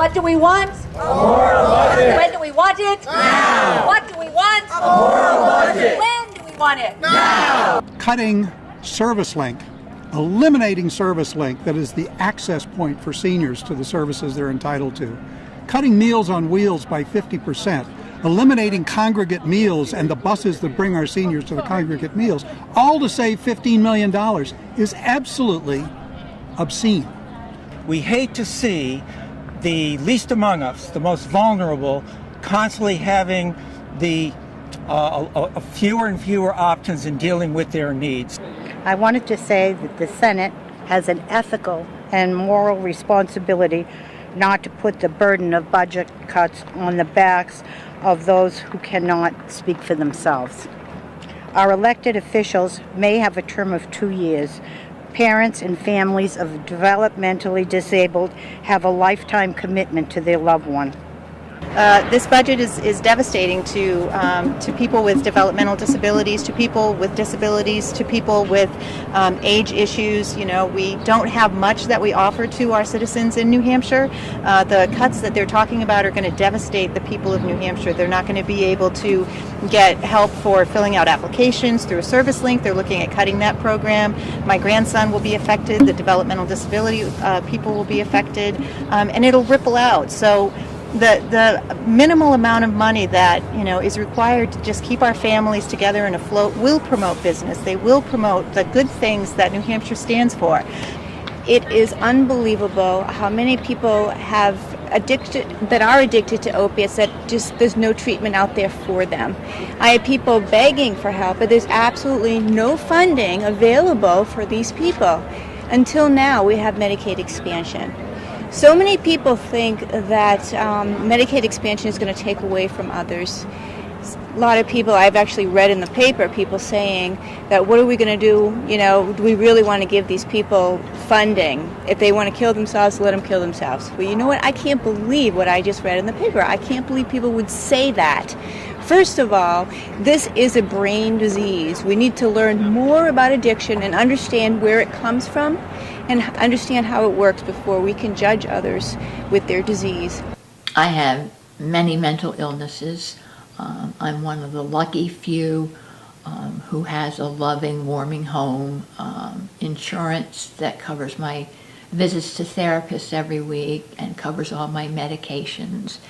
What do we want? A moral budget. When do we want it? Now. What do we want? A moral budget. When do we want it? Now. Cutting Service Link, eliminating Service Link, that is the access point for seniors to the services they're entitled to. Cutting Meals on Wheels by 50%. Eliminating congregate meals and the buses that bring our seniors to the congregate meals, all to save $15 million, is absolutely obscene. We hate to see the least among us, the most vulnerable, constantly having the fewer and fewer options in dealing with their needs. I wanted to say that the Senate has an ethical and moral responsibility not to put the burden of budget cuts on the backs of those who cannot speak for themselves. Our elected officials may have a term of 2 years. Parents and families of developmentally disabled have a lifetime commitment to their loved one. This budget is devastating to people with developmental disabilities, to people with disabilities, to people with age issues. You know, we don't have much that we offer to our citizens in New Hampshire. The cuts that they're talking about are going to devastate the people of New Hampshire. They're not going to be able to get help for filling out applications through a service link. They're looking at cutting that program. My grandson will be affected. The developmental disability people will be affected, and it'll ripple out. So the minimal amount of money that is required to just keep our families together and afloat will promote business. They will promote the good things that New Hampshire stands for. It is unbelievable how many people are addicted to opiates that just there's no treatment out there for them. I have people begging for help, but there's absolutely no funding available for these people. Until now, we have Medicaid expansion. So many people think that Medicaid expansion is going to take away from others. A lot of people, I've actually read in the paper, people saying that what are we going to do? Do we really want to give these people funding? If they want to kill themselves, let them kill themselves. Well, you know what? I can't believe what I just read in the paper. I can't believe people would say that. First of all, this is a brain disease. We need to learn more about addiction and understand where it comes from and understand how it works before we can judge others with their disease. I have many mental illnesses. I'm one of the lucky few who has a loving, warming home, insurance that covers my visits to therapists every week and covers all my medications.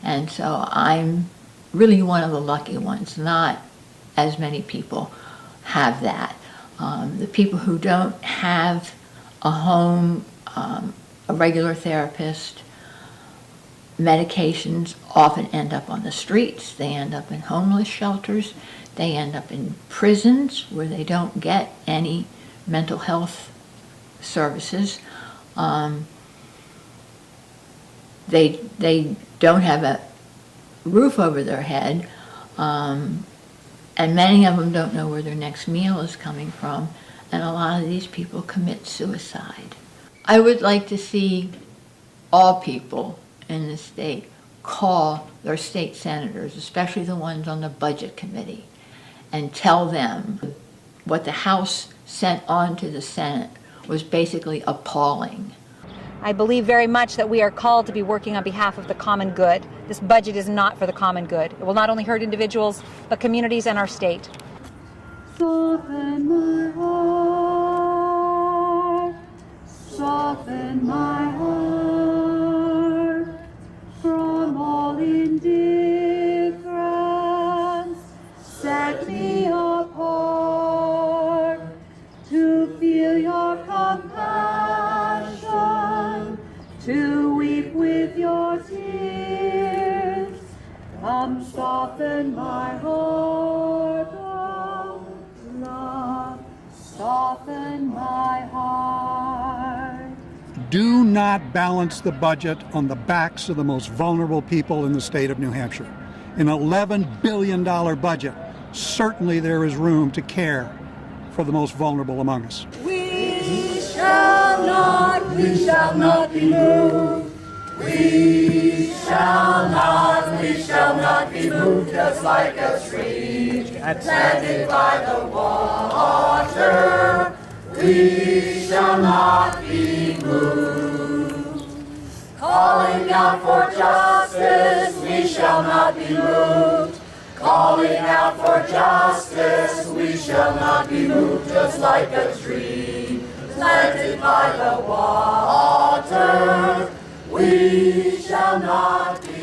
And so I'm really one of the lucky ones. Not as many people have that. The people who don't have a home, a regular therapist, medications often end up on the streets. They end up in homeless shelters. They end up in prisons where they don't get any mental health services. They don't have a roof over their head, and many of them don't know where their next meal is coming from, and a lot of these people commit suicide. I would like to see all people in the state call their state senators, especially the ones on the budget committee, and tell them what the House sent on to the Senate was basically appalling. I believe very much that we are called to be working on behalf of the common good. This budget is not for the common good. It will not only hurt individuals, but communities and our state. Soften my heart, soften my heart, from all indifference, set me apart, to feel your compassion, to weep with your tears. Come soften my heart, oh love, soften my heart. Do not balance the budget on the backs of the most vulnerable people in the state of New Hampshire. An $11 billion budget, certainly there is room to care for the most vulnerable among us. We shall not be moved. We shall not be moved, just like a tree planted by the water. We shall not be moved. Calling out for justice, we shall not be moved. Calling out for justice, we shall not be moved. Just like a tree planted by the water, we shall not be